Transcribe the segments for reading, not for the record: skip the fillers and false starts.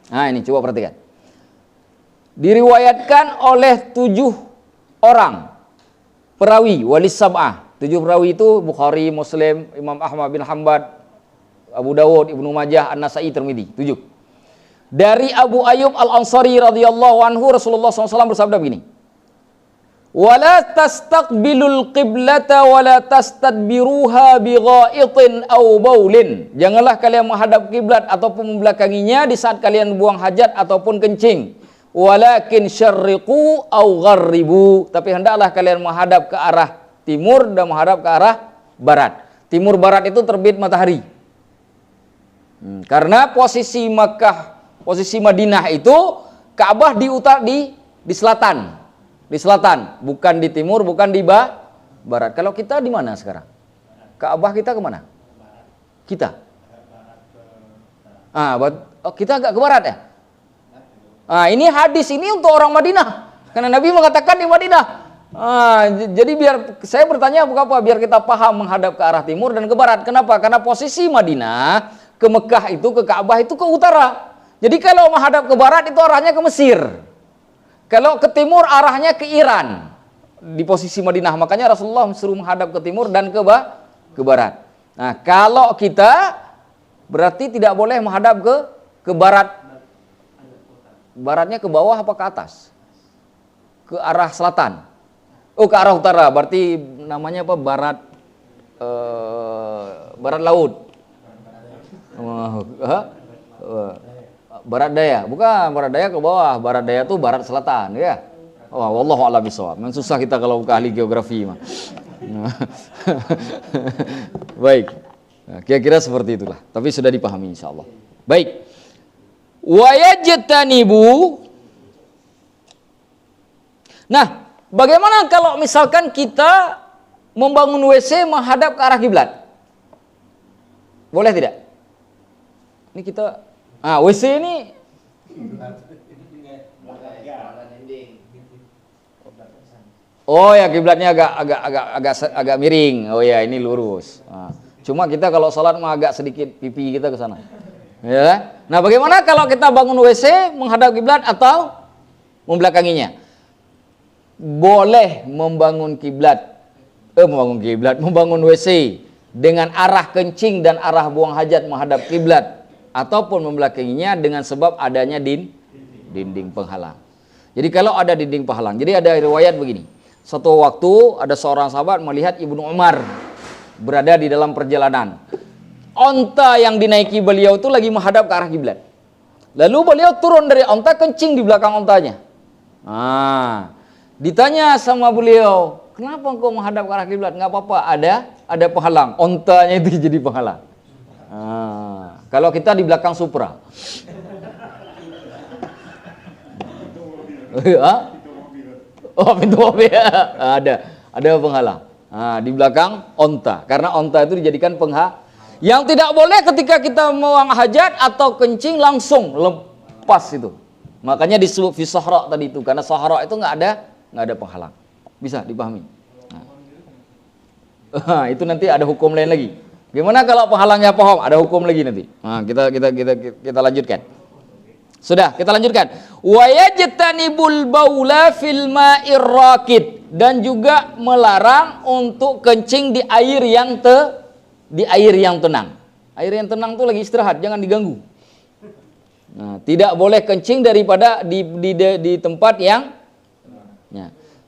Nah ini coba perhatikan. Diriwayatkan oleh 7 orang perawi walis sab'ah. 7 perawi itu Bukhari, Muslim, Imam Ahmad bin Hanbal, Abu Dawud, Ibnu Majah, An-Nasa'i, Tirmidzi. 7. Dari Abu Ayyub Al-Ansari radhiyallahu anhu, Rasulullah SAW bersabda begini. Wala tastaqbilul qiblata wala tastadbiruha bighaitin aw baulin. Janganlah kalian menghadap kiblat ataupun membelakanginya di saat kalian buang hajat ataupun kencing. Walakin syarriqu aw gharribu. Tapi hendaklah kalian menghadap ke arah timur dan menghadap ke arah barat. Timur barat itu terbit matahari. Karena posisi Makkah, posisi Madinah itu Ka'bah di selatan. Di selatan, bukan di timur, bukan di barat. Kalau kita di mana sekarang? Ka'bah kita kemana? Kita. Kita agak ke barat ya? Ini hadis ini untuk orang Madinah. Karena Nabi mengatakan di Madinah. Jadi biar saya bertanya apa? Biar kita paham menghadap ke arah timur dan ke barat. Kenapa? Karena posisi Madinah ke Mekah itu, ke Ka'bah itu ke utara. Jadi kalau menghadap ke barat itu arahnya ke Mesir. Kalau ke timur arahnya ke Iran. Di posisi Madinah. Makanya Rasulullah suruh menghadap ke timur dan ke barat. Nah, kalau kita berarti tidak boleh menghadap ke barat. Baratnya ke bawah apa ke atas? Ke arah selatan. Ke arah utara. Berarti namanya apa? Barat laut. Barat daya, bukan barat daya ke bawah, barat daya tuh barat selatan, ya. Wallahu a'lam bishawab. Memang susah kita kalau bukan ahli geografi mah. Baik. Nah, kira-kira seperti itulah, tapi sudah dipahami insyaallah. Baik. Wa yajtanibu. Nah, bagaimana kalau misalkan kita membangun WC menghadap ke arah kiblat? Boleh tidak? Ini kita WC ini ya kiblatnya agak miring. Ini lurus. Cuma kita kalau sholat mah agak sedikit pipi kita ke sana. Ya. Nah, bagaimana kalau kita bangun WC menghadap kiblat atau membelakanginya? Boleh membangun WC dengan arah kencing dan arah buang hajat menghadap kiblat. Ataupun membelakanginya dengan sebab adanya dinding penghalang. Jadi kalau ada dinding penghalang, jadi ada riwayat begini. Satu waktu ada seorang sahabat melihat Ibnu Umar berada di dalam perjalanan. Onta yang dinaiki beliau itu lagi menghadap ke arah kiblat. Lalu beliau turun dari onta, kencing di belakang ontanya. Ditanya sama beliau, kenapa engkau menghadap ke arah kiblat? Nggak apa-apa, ada penghalang. Ontanya itu jadi penghalang. Kalau kita di belakang Supra. Pintu mobil. Ada penghalang. Di belakang onta. Karena onta itu dijadikan penghalang. Yang tidak boleh ketika kita buang hajat atau kencing langsung lepas itu. Makanya disebut fi sahra tadi itu. Karena sahra itu nggak ada penghalang. Bisa dipahami. Itu nanti ada hukum lain lagi. Gimana kalau penghalangnya paham? Ada hukum lagi nanti. Kita lanjutkan. Sudah, kita lanjutkan. Wa yajtanibul baula fil ma'ir raqid, dan juga melarang untuk kencing di air yang tenang. Air yang tenang itu lagi istirahat, jangan diganggu. Tidak boleh kencing daripada di tempat yang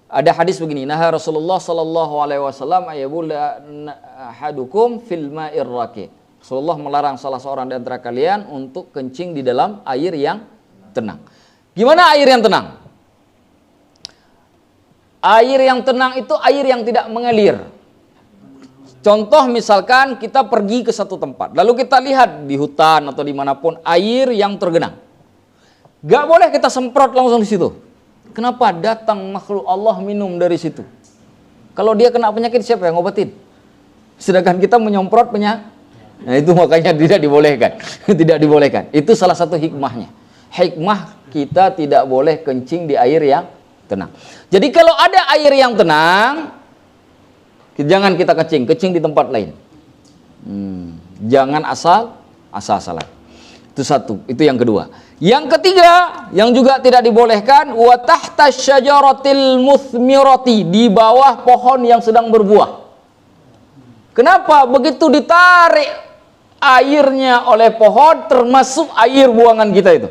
ada hadis begini, nah Rasulullah sallallahu alaihi wasallam ayabula ahadukum fil ma'ir raqid. Rasulullah melarang salah seorang di antara kalian untuk kencing di dalam air yang tenang. Gimana air yang tenang? Air yang tenang itu air yang tidak mengalir. Contoh misalkan kita pergi ke satu tempat, lalu kita lihat di hutan atau dimanapun air yang tergenang. Gak boleh kita semprot langsung di situ. Kenapa? Datang makhluk Allah minum dari situ. Kalau dia kena penyakit, siapa yang ngobatin? Sedangkan kita menyemprot penyakit. Nah, itu makanya tidak dibolehkan. Tidak dibolehkan. Itu salah satu hikmahnya. Hikmah kita tidak boleh kencing di air yang tenang. Jadi kalau ada air yang tenang, jangan kita kencing di tempat lain. Jangan asal-asalan. Itu satu, itu yang kedua. Yang ketiga, yang juga tidak dibolehkan, wa tahta syajaratil muthmirati, di bawah pohon yang sedang berbuah. Kenapa? Begitu ditarik airnya oleh pohon, termasuk air buangan kita itu,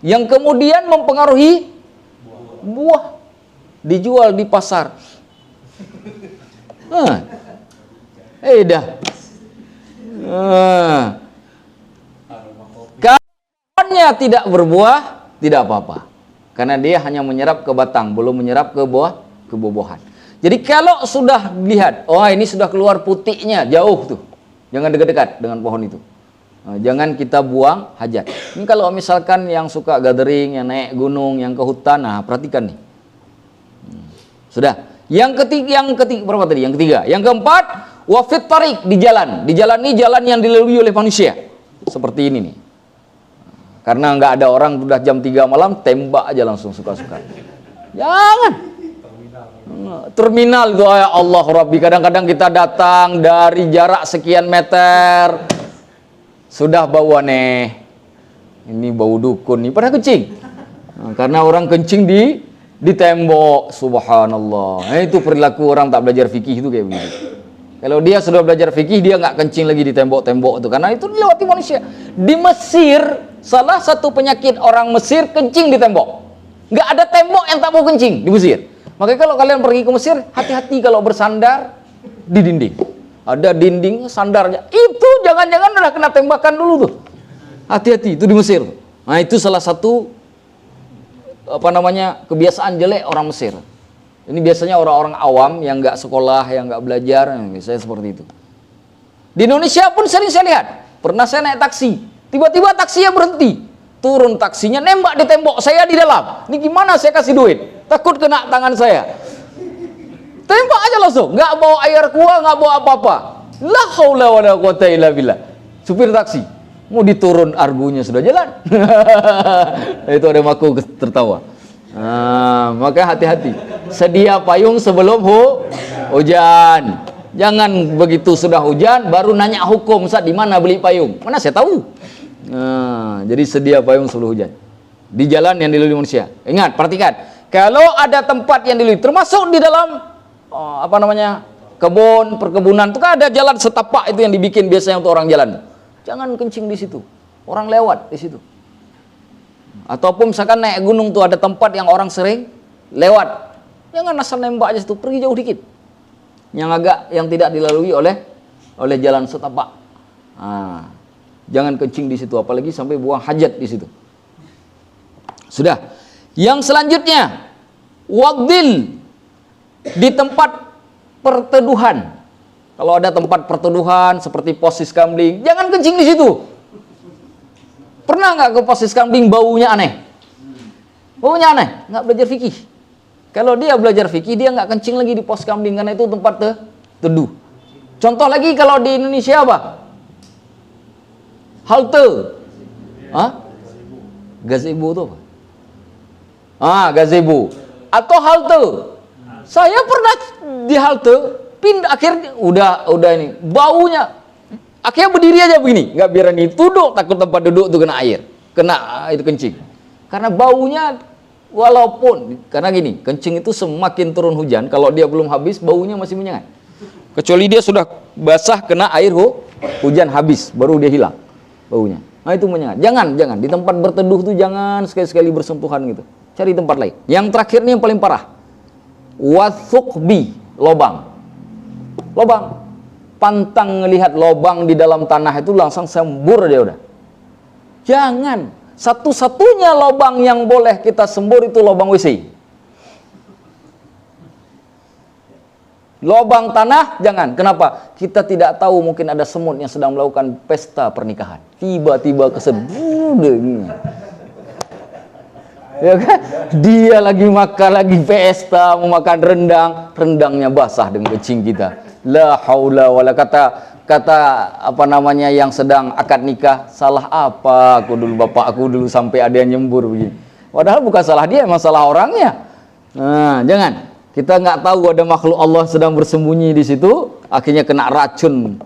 yang kemudian mempengaruhi buah, dijual di pasar. Dah. Pohonnya tidak berbuah, tidak apa-apa, karena dia hanya menyerap ke batang, belum menyerap ke buah-buahan. Jadi kalau sudah lihat, oh ini sudah keluar putihnya, jauh tuh, jangan dekat-dekat dengan pohon itu. Jangan kita buang hajat. Ini kalau misalkan yang suka gathering, yang naik gunung, yang ke hutan, nah perhatikan nih. Sudah. Yang ketiga berapa tadi? Yang ketiga. Yang keempat, wafit tarik, di jalan. Di jalan ini jalan yang dilalui oleh manusia. Seperti ini nih. Karena nggak ada orang udah jam 3 malam tembak aja langsung suka-suka. Jangan. Terminal itu, ya Allah Rabbi, kadang-kadang kita datang dari jarak sekian meter sudah bau aneh. Ini bau dukun nih, pada kencing. Karena orang kencing di tembok, subhanallah. Itu perilaku orang tak belajar fikih itu kayak begitu. Kalau dia sudah belajar fikih, dia nggak kencing lagi di tembok-tembok itu, karena itu dilewati manusia. Di Mesir, salah satu penyakit orang Mesir kencing di tembok. Nggak ada tembok yang tak mau kencing di Mesir. Makanya kalau kalian pergi ke Mesir, hati-hati kalau bersandar di dinding. Ada dinding sandarnya, itu jangan-jangan udah kena tembakan dulu tuh. Hati-hati, itu di Mesir. Nah itu salah satu kebiasaan jelek orang Mesir. Ini biasanya orang-orang awam yang nggak sekolah, yang nggak belajar, biasanya seperti itu. Di Indonesia pun sering saya lihat. Pernah saya naik taksi, tiba-tiba taksinya berhenti, turun taksinya nembak di tembok, saya di dalam. Ini gimana saya kasih duit? Takut kena tangan saya. Tembak aja langsung, nggak bawa air kuah, nggak bawa apa-apa. La haula wala quwata illa billah. Supir taksi mau diturun, argunya sudah jalan. Itu ada maku tertawa. Maka hati-hati. Sedia payung sebelum hujan. Jangan begitu sudah hujan baru nanya hukum, Ustaz di mana beli payung? Mana saya tahu. Jadi sedia payung sebelum hujan. Di jalan yang dilalui manusia. Ingat, perhatikan. Kalau ada tempat yang dilalui, termasuk di dalam kebun, perkebunan, itu kan ada jalan setapak itu yang dibikin biasanya untuk orang jalan. Jangan kencing di situ. Orang lewat di situ. Ataupun misalkan naik gunung tuh ada tempat yang orang sering lewat. Jangan asal nembak aja situ, pergi jauh dikit. Yang tidak dilalui oleh jalan setapak. Jangan kencing di situ, apalagi sampai buang hajat di situ. Sudah. Yang selanjutnya, waqdil, di tempat perteduhan. Kalau ada tempat perteduhan seperti pos Siskamling, jangan kencing di situ. Pernah nggak ke pos Siskamling baunya aneh? Baunya aneh, nggak belajar fikih. Kalau dia belajar fikih, dia nggak kencing lagi di pos Siskamling karena itu tempat teduh. Contoh lagi kalau di Indonesia apa? Halte. Gazebo itu apa? Gazebo. Atau halte. Saya pernah di halte, akhirnya udah ini baunya, akhirnya berdiri aja begini, nggak berani duduk, takut tempat duduk tuh kena air kencing, karena baunya. Walaupun karena gini, kencing itu semakin turun hujan, kalau dia belum habis baunya masih menyengat, kecuali dia sudah basah kena air hujan habis baru dia hilang baunya. Nah itu menyengat. Jangan di tempat berteduh tuh jangan sekali-sekali bersentuhan gitu, cari tempat lain. Yang terakhir ini yang paling parah, wathukbi, lobang, pantang ngelihat lobang di dalam tanah itu langsung sembur dia udah. Jangan. Satu-satunya lobang yang boleh kita sembur itu lobang WC. Lobang tanah jangan. Kenapa? Kita tidak tahu, mungkin ada semut yang sedang melakukan pesta pernikahan. Tiba-tiba kesebut. Ya kan? Dia lagi makan, lagi pesta, mau makan rendangnya basah dengan kencing kita. La haula wala, kata yang sedang akad nikah, salah apa aku dulu, bapak aku dulu sampai ada yang nyembur begini. Padahal bukan salah dia, emang salah orangnya. Nah, jangan. Kita nggak tahu ada makhluk Allah sedang bersembunyi di situ, akhirnya kena racun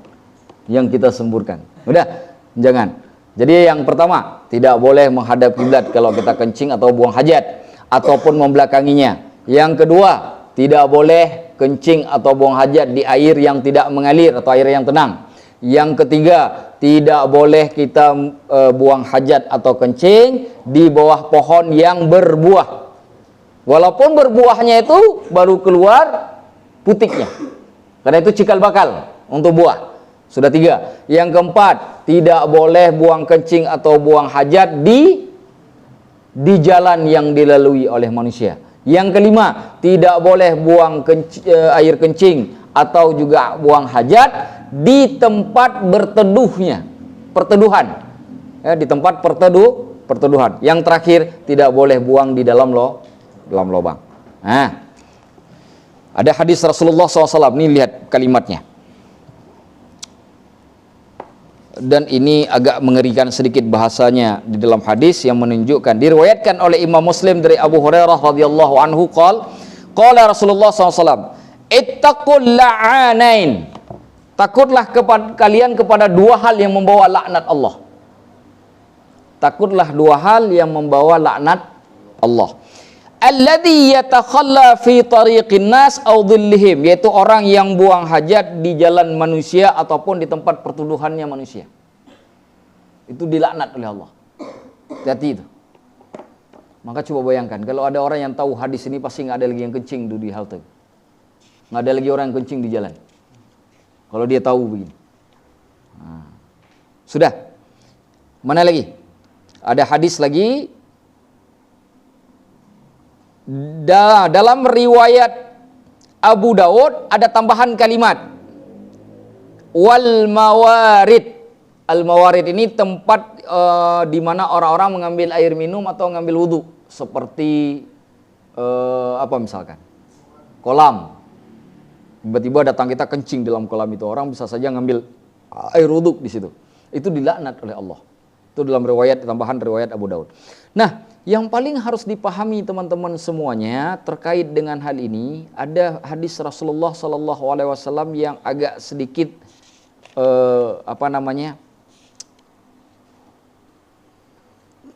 yang kita semburkan. Udah, jangan. Jadi yang pertama, tidak boleh menghadap kiblat kalau kita kencing atau buang hajat ataupun membelakanginya. Yang kedua, tidak boleh kencing atau buang hajat di air yang tidak mengalir atau air yang tenang. Yang ketiga, tidak boleh kita buang hajat atau kencing di bawah pohon yang berbuah. Walaupun berbuahnya itu baru keluar putiknya. Karena itu cikal bakal untuk buah. Sudah 3. Yang keempat, tidak boleh buang kencing atau buang hajat di jalan yang dilalui oleh manusia. Yang kelima, tidak boleh buang air kencing atau juga buang hajat di tempat perteduhan. Ya, di tempat perteduhan. Yang terakhir, tidak boleh buang di dalam lubang. Nah, ada hadis Rasulullah SAW. Ini lihat kalimatnya. Dan ini agak mengerikan sedikit bahasanya di dalam hadis yang menunjukkan, diriwayatkan oleh Imam Muslim dari Abu Hurairah radhiyallahu anhu qala Rasulullah SAW, ittaqul la'anain, takutlah kalian kepada 2 hal yang membawa laknat Allah. Takutlah 2 hal yang membawa laknat Allah. Alladhi yatakhalla fi tariqin nas aw dhillihim, yaitu orang yang buang hajat di jalan manusia ataupun di tempat pertuduhannya manusia. Itu dilaknat oleh Allah. Hati itu. Maka coba bayangkan, kalau ada orang yang tahu hadis ini, pasti nggak ada lagi yang kencing di halte. Nggak ada lagi orang yang kencing di jalan. Kalau dia tahu begini. Nah. Sudah. Mana lagi? Ada hadis lagi. Dalam riwayat Abu Daud ada tambahan kalimat wal mawarid. Al mawarid ini tempat di mana orang-orang mengambil air minum atau mengambil wudhu, seperti apa misalkan kolam. Tiba-tiba datang kita kencing dalam kolam itu, orang bisa saja ngambil air wudhu di situ. Itu dilaknat oleh Allah. Itu dalam tambahan riwayat Abu Daud. Nah, yang paling harus dipahami teman-teman semuanya terkait dengan hal ini, ada hadis Rasulullah SAW yang agak sedikit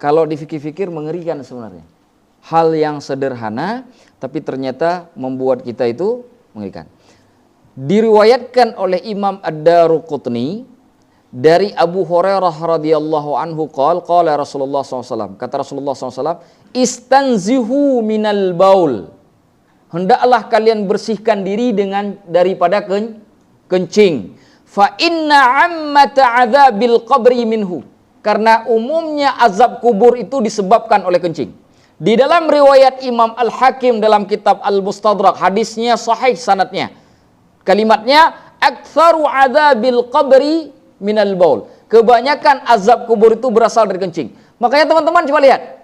kalau dipikir-pikir mengerikan sebenarnya. Hal yang sederhana tapi ternyata membuat kita itu mengerikan. Diriwayatkan oleh Imam Ad-Daruqutni dari Abu Hurairah radhiyallahu anhu qala Rasulullah SAW, kata Rasulullah SAW, istanzihu minal baul, hendaklah kalian bersihkan diri daripada kencing, fa inna ammata adzabil qabri minhu, karena umumnya azab kubur itu disebabkan oleh kencing. Di dalam riwayat Imam Al-Hakim dalam kitab Al-Mustadrak, hadisnya sahih sanadnya, kalimatnya aktsaru adzabil qabri minal baul, kebanyakan azab kubur itu berasal dari kencing. Makanya teman-teman coba lihat,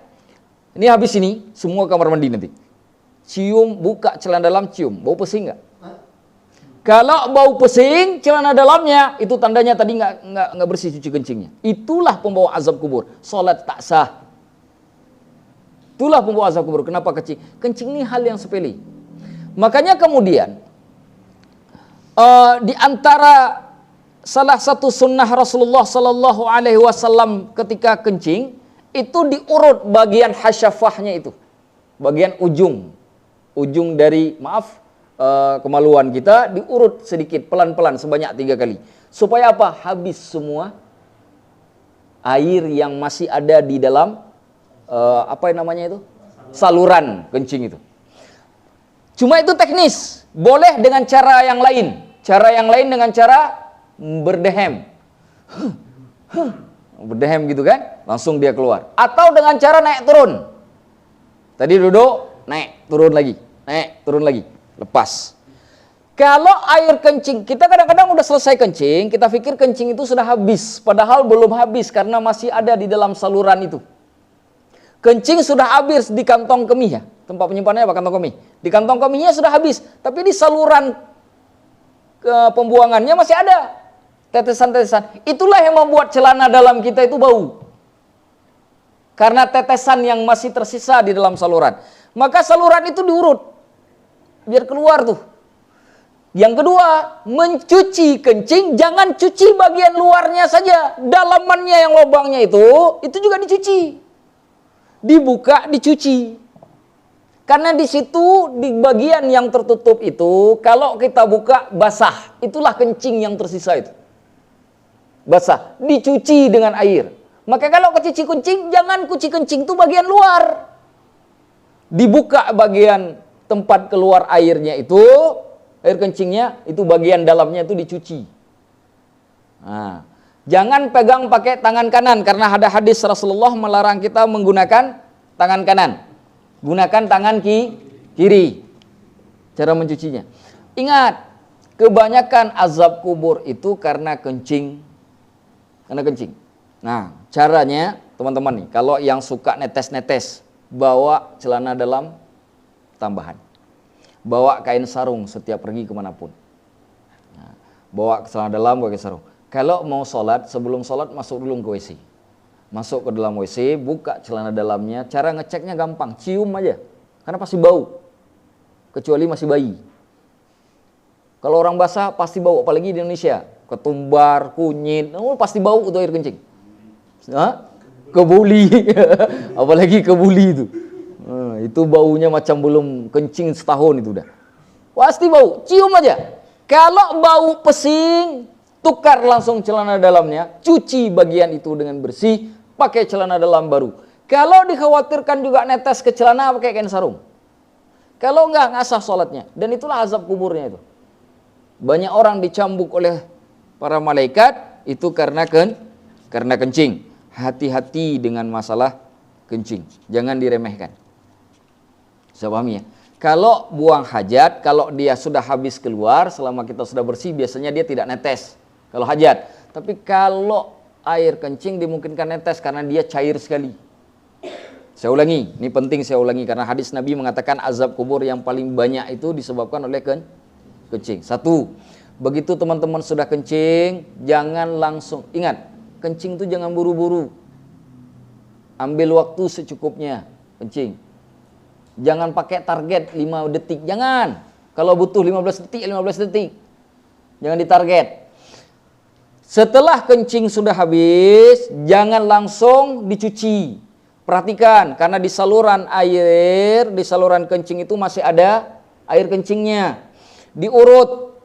ini habis ini semua kamar mandi nanti cium, buka celana dalam, cium, bau pesing nggak? Kalau bau pesing celana dalamnya, itu tandanya tadi nggak bersih cuci kencingnya. Itulah pembawa azab kubur. Salat tak sah. Itulah pembawa azab kubur. Kenapa kencing? Kencing ini hal yang sepele. Makanya kemudian di antara salah satu sunnah Rasulullah Sallallahu Alaihi Wasallam ketika kencing itu diurut bagian hasyafahnya itu, bagian ujung dari kemaluan kita diurut sedikit pelan-pelan sebanyak 3 kali. Supaya apa? Habis semua air yang masih ada di dalam saluran kencing itu. Cuma itu teknis. Boleh dengan cara yang lain. Cara yang lain dengan cara berdehem. Berdehem gitu kan? Langsung dia keluar. Atau dengan cara naik turun. Tadi duduk, naik, turun lagi. Naik, turun lagi. Lepas. Kalau air kencing, kita kadang-kadang udah selesai kencing, kita pikir kencing itu sudah habis, padahal belum habis karena masih ada di dalam saluran itu. Kencing sudah habis di kantong kemih ya, tempat penyimpanannya apa? Kantong kemih. Di kantong kemihnya sudah habis, tapi di saluran pembuangannya masih ada tetesan-tetesan. Itulah yang membuat celana dalam kita itu bau. Karena tetesan yang masih tersisa di dalam saluran. Maka saluran itu diurut biar keluar tuh. Yang kedua, mencuci kencing jangan cuci bagian luarnya saja, dalamannya yang lubangnya itu juga dicuci. Dibuka, dicuci. Karena di situ di bagian yang tertutup itu kalau kita buka basah, itulah kencing yang tersisa itu. Basah, dicuci dengan air. Maka kalau cuci kencing, jangan cuci kencing itu bagian luar. Dibuka bagian tempat keluar airnya itu, air kencingnya, itu bagian dalamnya itu dicuci. Nah, jangan pegang pakai tangan kanan, karena ada hadis Rasulullah melarang kita menggunakan tangan kanan. Gunakan tangan kiri. Cara mencucinya. Ingat, kebanyakan azab kubur itu karena kencing. Karena kencing. Nah, caranya teman-teman nih, kalau yang suka netes-netes, bawa celana dalam tambahan. Bawa kain sarung setiap pergi kemanapun. Nah, bawa celana dalam, bawa kain sarung. Kalau mau sholat, sebelum sholat masuk dulu ke WC. Masuk ke dalam WC, buka celana dalamnya. Cara ngeceknya gampang, cium aja. Karena pasti bau. Kecuali masih bayi. Kalau orang basah pasti bau, apalagi di Indonesia. Ketumbar, kunyit, pasti bau itu air kencing. Kebuli. Apalagi kebuli itu. Itu baunya macam belum kencing setahun itu udah. Pasti bau, cium aja. Kalau bau pesing, tukar langsung celana dalamnya, cuci bagian itu dengan bersih, pakai celana dalam baru. Kalau dikhawatirkan juga netes ke celana, pakai kain sarung. Kalau enggak, ngasah sholatnya. Dan itulah azab kuburnya itu. Banyak orang dicambuk oleh para malaikat, itu karena kencing. Hati-hati dengan masalah kencing. Jangan diremehkan. Saya pahami ya. Kalau buang hajat, kalau dia sudah habis keluar, selama kita sudah bersih, biasanya dia tidak netes. Kalau hajat. Tapi kalau air kencing dimungkinkan netes karena dia cair sekali. Saya ulangi, ini penting saya ulangi karena hadis Nabi mengatakan azab kubur yang paling banyak itu disebabkan oleh kencing. Satu, begitu teman-teman sudah kencing, jangan langsung, ingat, kencing itu jangan buru-buru. Ambil waktu secukupnya kencing. Jangan pakai target 5 detik, jangan. Kalau butuh 15 detik, 15 detik. Jangan ditarget. Setelah kencing sudah habis, jangan langsung dicuci. Perhatikan, karena di saluran air, di saluran kencing itu masih ada air kencingnya. Diurut,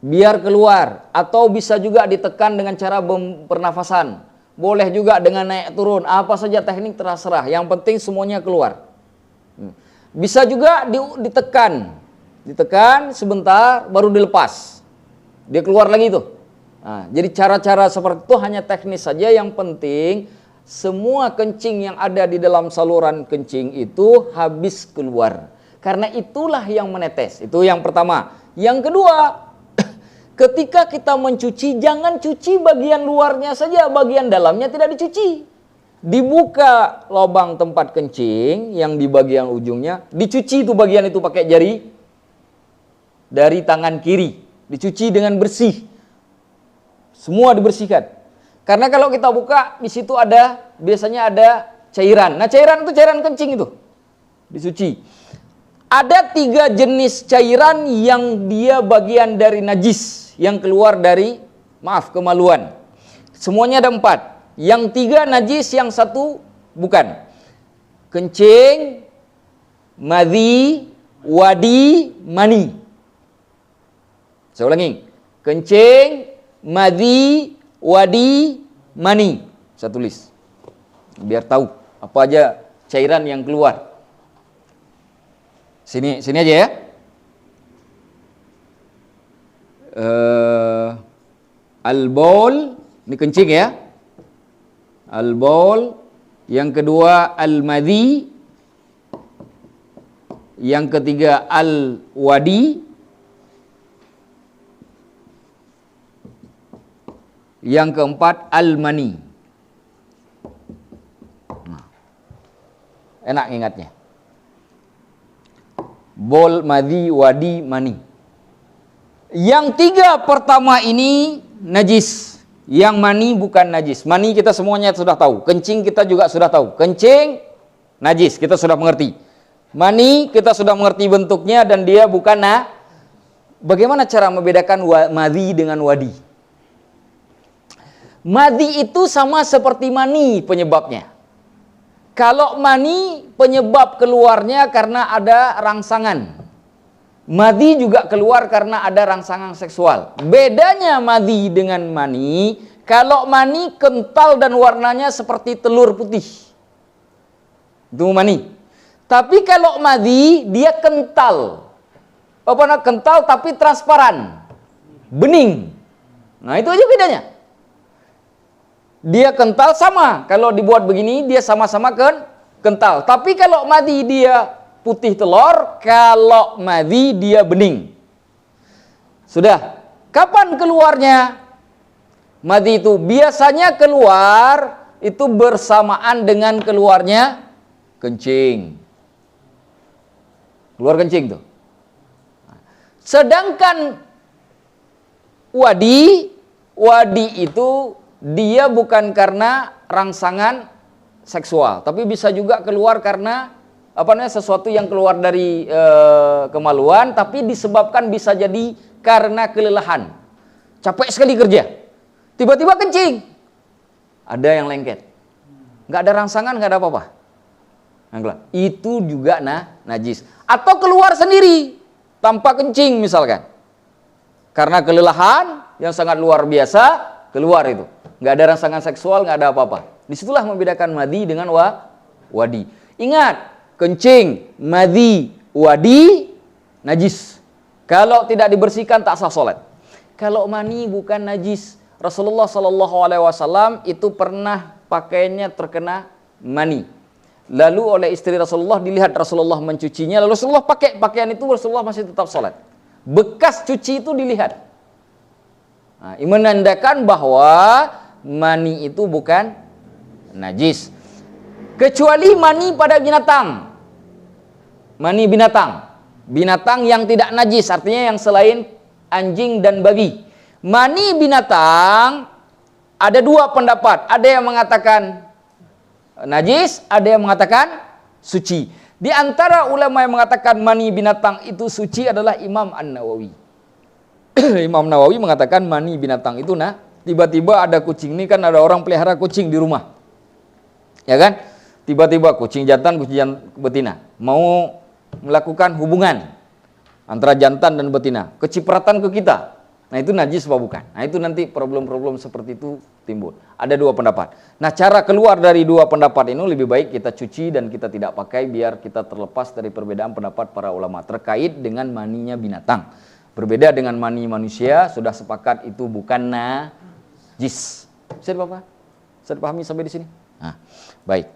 biar keluar. Atau bisa juga ditekan dengan cara pernafasan. Boleh juga dengan naik turun. Apa saja teknik terserah. Yang penting semuanya keluar. Bisa juga ditekan. Ditekan sebentar, baru dilepas. Dia keluar lagi tuh. Nah, jadi cara-cara seperti itu hanya teknis saja. Yang penting semua kencing yang ada di dalam saluran kencing itu habis keluar. Karena itulah yang menetes. Itu yang pertama. Yang kedua, ketika kita mencuci, jangan cuci bagian luarnya saja, bagian dalamnya tidak dicuci. Dibuka lubang tempat kencing yang di bagian ujungnya, dicuci itu bagian itu pakai jari dari tangan kiri, dicuci dengan bersih. Semua dibersihkan. Karena kalau kita buka, di situ biasanya ada cairan. Nah, cairan itu cairan kencing itu. Disuci. Ada 3 jenis cairan yang dia bagian dari najis, yang keluar dari, kemaluan. Semuanya ada 4. Yang 3 najis, yang 1 bukan. Kencing, madhi, wadi, mani. Saya ulangi. Kencing, madhi, wadi, mani. Saya tulis. Biar tahu apa aja cairan yang keluar. Sini aja ya. Al-baul, ini kencing ya. Al-baul, yang kedua al-madhi, yang ketiga al-wadi, yang keempat al-mani. Enak ingatnya. Bol, madhi, wadi, mani. Yang 3 pertama ini najis. Yang mani bukan najis. Mani kita semuanya sudah tahu. Kencing kita juga sudah tahu. Kencing, najis, kita sudah mengerti. Mani kita sudah mengerti bentuknya dan dia bukan bagaimana cara membedakan madhi dengan wadi? Madhi itu sama seperti mani penyebabnya. Kalau mani penyebab keluarnya karena ada rangsangan. Madhi juga keluar karena ada rangsangan seksual. Bedanya madhi dengan mani, kalau mani kental dan warnanya seperti telur putih. Itu mani. Tapi kalau madhi dia kental. Kental tapi transparan. Bening. Nah, itu aja bedanya. Dia kental sama, kalau dibuat begini dia sama-sama kental. Tapi kalau madhi dia putih telur, kalau madhi dia bening. Sudah. Kapan keluarnya madhi itu? Biasanya keluar itu bersamaan dengan keluarnya kencing. Keluar kencing tuh. Sedangkan wadi itu dia bukan karena rangsangan seksual, tapi bisa juga keluar karena sesuatu yang keluar dari kemaluan, tapi disebabkan bisa jadi karena kelelahan. Capek sekali kerja, tiba-tiba kencing, ada yang lengket, nggak ada rangsangan, nggak ada apa-apa. Itu juga najis. Atau keluar sendiri tanpa kencing misalkan, karena kelelahan yang sangat luar biasa keluar itu. Nggak ada rangsangan seksual, nggak ada apa-apa. Disitulah membedakan madhi dengan wadi. Ingat, kencing, madhi, wadi, najis. Kalau tidak dibersihkan tak sah sholat. Kalau mani bukan najis. Rasulullah SAW itu pernah pakaiannya terkena mani. Lalu oleh istri Rasulullah dilihat Rasulullah mencucinya. Lalu Rasulullah pakai pakaian itu, Rasulullah masih tetap sholat. Bekas cuci itu dilihat. Nah, menandakan bahwa mani itu bukan najis. Kecuali mani pada binatang. Mani binatang. Binatang yang tidak najis, artinya yang selain anjing dan babi. Mani binatang ada dua pendapat. Ada yang mengatakan najis, ada yang mengatakan suci. Di antara ulama yang mengatakan mani binatang itu suci adalah Imam An-Nawawi. Imam Nawawi mengatakan mani binatang itu tiba-tiba ada kucing. Ini kan ada orang pelihara kucing di rumah, ya kan? Tiba-tiba kucing jantan, kucing betina mau melakukan hubungan antara jantan dan betina, kecipratan ke kita. Nah, itu najis apa bukan? Nah, itu nanti problem-problem seperti itu timbul. Ada dua pendapat. Nah, cara keluar dari dua pendapat ini lebih baik kita cuci dan kita tidak pakai, biar kita terlepas dari perbedaan pendapat para ulama terkait dengan maninya binatang. Berbeda dengan mani manusia, sudah sepakat itu bukan najis. Bisa dipahami sampai di sini? Nah, baik.